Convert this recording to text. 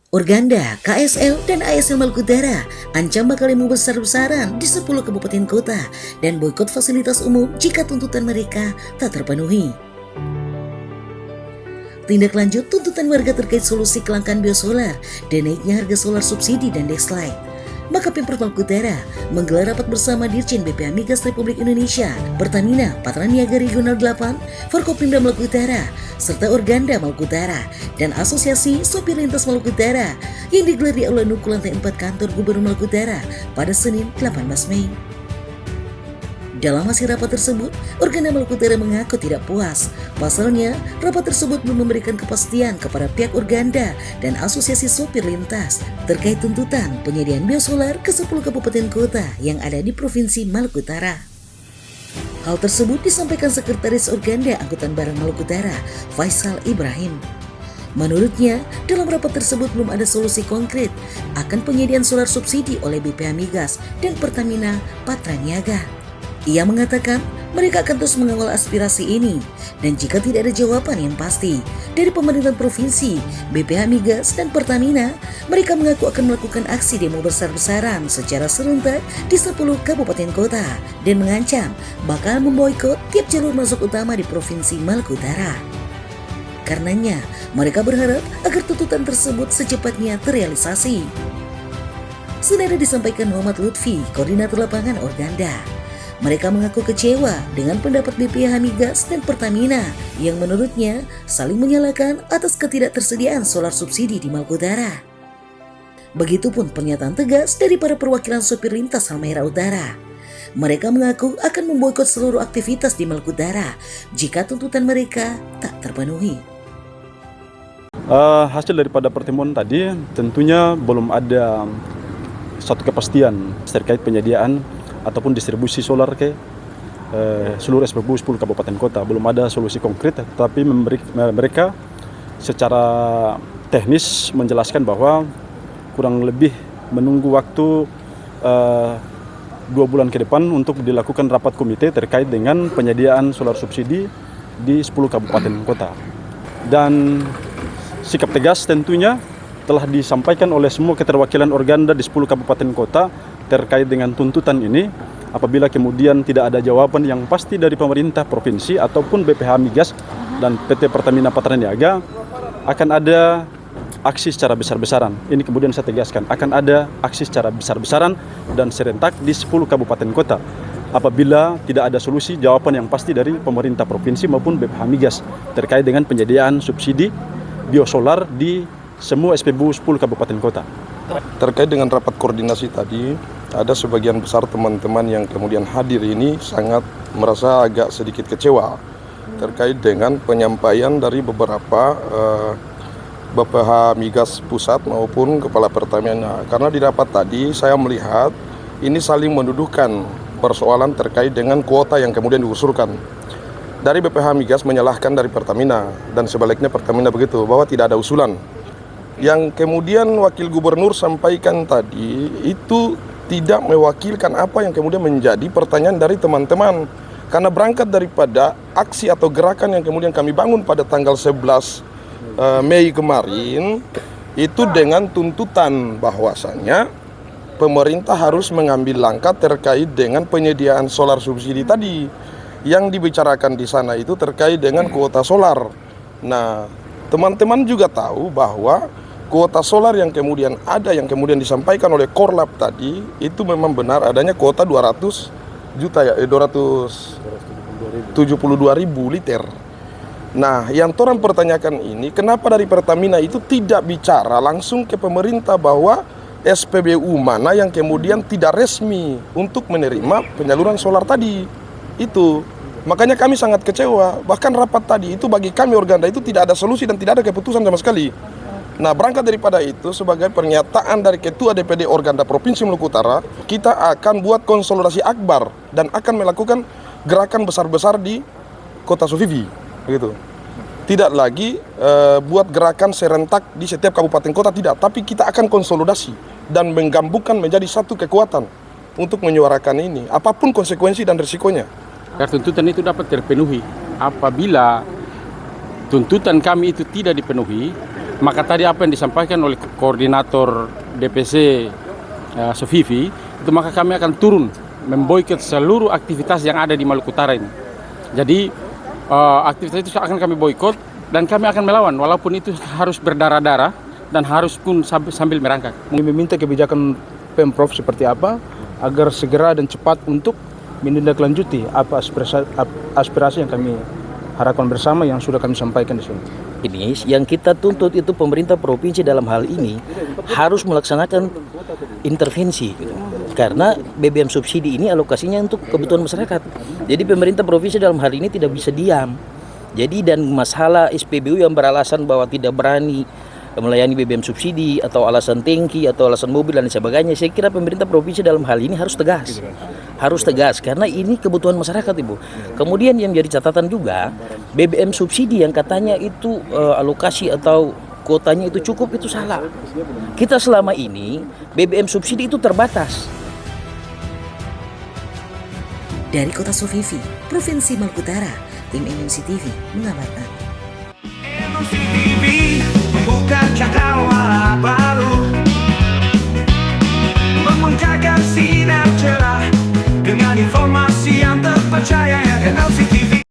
Organda, KSL, dan ASL Maluku Utara ancam bakal demo besar-besaran di 10 kabupaten kota dan boikot fasilitas umum jika tuntutan mereka tak terpenuhi. Tindak lanjut tuntutan warga terkait solusi kelangkaan biosolar dan naiknya harga solar subsidi dan Dexlight. Maka Pemprov Maluku Utara menggelar rapat bersama Dirjen BPH Migas Republik Indonesia, Pertamina, Patraniaga Regional 8, Forkopimda Maluku Utara, serta Organda Maluku Utara dan Asosiasi Sopir Lintas Maluku Utara yang digelar di Aula Nuku lantai 4 kantor Gubernur Maluku Utara pada Senin 18 Mei. Dalam hasil rapat tersebut, Organda Maluku Utara mengaku tidak puas. Pasalnya, rapat tersebut belum memberikan kepastian kepada pihak Organda dan Asosiasi Sopir Lintas terkait tuntutan penyediaan biosolar ke 10 kabupaten kota yang ada di Provinsi Maluku Utara. Hal tersebut disampaikan Sekretaris Organda Angkutan Barang Maluku Utara, Faisal Ibrahim. Menurutnya, dalam rapat tersebut belum ada solusi konkret akan penyediaan solar subsidi oleh BPH Migas dan Pertamina Patraniaga. Ia mengatakan mereka akan terus mengawal aspirasi ini dan jika tidak ada jawaban yang pasti dari pemerintah provinsi, BPH Migas dan Pertamina, mereka mengaku akan melakukan aksi demo besar-besaran secara serentak di 10 kabupaten kota dan mengancam bakal memboikot tiap jalur masuk utama di Provinsi Maluku Utara. Karenanya, mereka berharap agar tuntutan tersebut secepatnya terrealisasi. Senada disampaikan Muhammad Lutfi, Koordinator Lapangan Organda. Mereka mengaku kecewa dengan pendapat BPH Migas dan Pertamina yang menurutnya saling menyalahkan atas ketidaktersediaan solar subsidi di Maluku Utara. Begitupun pernyataan tegas dari para perwakilan sopir lintas Halmahera Utara. Mereka mengaku akan memboikot seluruh aktivitas di Maluku Utara jika tuntutan mereka tak terpenuhi. Hasil daripada pertemuan tadi tentunya belum ada satu kepastian terkait penyediaan ataupun distribusi solar ke seluruh SPBU 10 kabupaten kota. Belum ada solusi konkret, tapi mereka secara teknis menjelaskan bahwa kurang lebih menunggu waktu 2 bulan ke depan untuk dilakukan rapat komite terkait dengan penyediaan solar subsidi di 10 kabupaten kota. Dan sikap tegas tentunya telah disampaikan oleh semua keterwakilan Organda di 10 kabupaten kota terkait dengan tuntutan ini. Apabila kemudian tidak ada jawaban yang pasti dari pemerintah provinsi ataupun BPH Migas dan PT Pertamina Patraniaga, akan ada aksi secara besar-besaran. Ini kemudian saya tegaskan, akan ada aksi secara besar-besaran dan serentak di 10 kabupaten kota apabila tidak ada solusi jawaban yang pasti dari pemerintah provinsi maupun BPH Migas terkait dengan penyediaan subsidi biosolar di semua SPBU 10 kabupaten kota. Terkait dengan rapat koordinasi tadi, ada sebagian besar teman-teman yang kemudian hadir ini sangat merasa agak sedikit kecewa terkait dengan penyampaian dari beberapa BPH Migas Pusat maupun Kepala Pertamina. Karena di rapat tadi saya melihat ini saling menduduhkan persoalan terkait dengan kuota yang kemudian diusulkan. Dari BPH Migas menyalahkan dari Pertamina dan sebaliknya Pertamina begitu, bahwa tidak ada usulan. Yang kemudian Wakil Gubernur sampaikan tadi itu tidak mewakilkan apa yang kemudian menjadi pertanyaan dari teman-teman. Karena berangkat daripada aksi atau gerakan yang kemudian kami bangun pada tanggal 11 Mei kemarin, itu dengan tuntutan bahwasannya pemerintah harus mengambil langkah terkait dengan penyediaan solar subsidi tadi. Yang dibicarakan di sana itu terkait dengan kuota solar. Nah, teman-teman juga tahu bahwa kuota solar yang kemudian ada, yang kemudian disampaikan oleh Korlap tadi, itu memang benar adanya kuota 200 juta ya, 272 ribu liter. Nah, yang orang pertanyakan ini, kenapa dari Pertamina itu tidak bicara langsung ke pemerintah bahwa SPBU mana yang kemudian tidak resmi untuk menerima penyaluran solar tadi. Itu, makanya kami sangat kecewa. Bahkan rapat tadi itu bagi kami Organda itu tidak ada solusi dan tidak ada keputusan sama sekali. Nah, berangkat daripada itu, sebagai pernyataan dari Ketua DPD Organda Provinsi Maluku Utara, kita akan buat konsolidasi akbar dan akan melakukan gerakan besar-besar di Kota Sufifi, begitu. Tidak lagi buat gerakan serentak di setiap kabupaten kota, tidak, tapi kita akan konsolidasi dan menggabungkan menjadi satu kekuatan untuk menyuarakan ini, apapun konsekuensi dan risikonya. Agar tuntutan itu dapat terpenuhi. Apabila tuntutan kami itu tidak dipenuhi, Maka tadi apa yang disampaikan oleh koordinator DPC Sofifi, itu maka kami akan turun memboikot seluruh aktivitas yang ada di Maluku Utara ini. Jadi aktivitas itu akan kami boikot dan kami akan melawan walaupun itu harus berdarah-darah dan harus pun sambil merangkak. Meminta kebijakan Pemprov seperti apa agar segera dan cepat untuk menindaklanjuti apa aspirasi yang kami harapkan bersama yang sudah kami sampaikan di sini. Ini yang kita tuntut itu pemerintah provinsi dalam hal ini harus melaksanakan intervensi gitu. Karena BBM subsidi ini alokasinya untuk kebutuhan masyarakat. Jadi pemerintah provinsi dalam hal ini tidak bisa diam. Jadi dan masalah SPBU yang beralasan bahwa tidak berani melayani BBM subsidi atau alasan tangki atau alasan mobil dan sebagainya, saya kira pemerintah provinsi dalam hal ini harus tegas. Harus tegas karena ini kebutuhan masyarakat, Ibu. Kemudian yang jadi catatan juga, BBM subsidi yang katanya itu alokasi atau kuotanya itu cukup, itu salah. Kita selama ini BBM subsidi itu terbatas. Dari Kota Sofifi, Provinsi Maluku Utara, tim NMC TV mengabarkan. NMC TV membuka cakrawala baru, memancarkan sinar cerah dengan informasi yang terpercaya.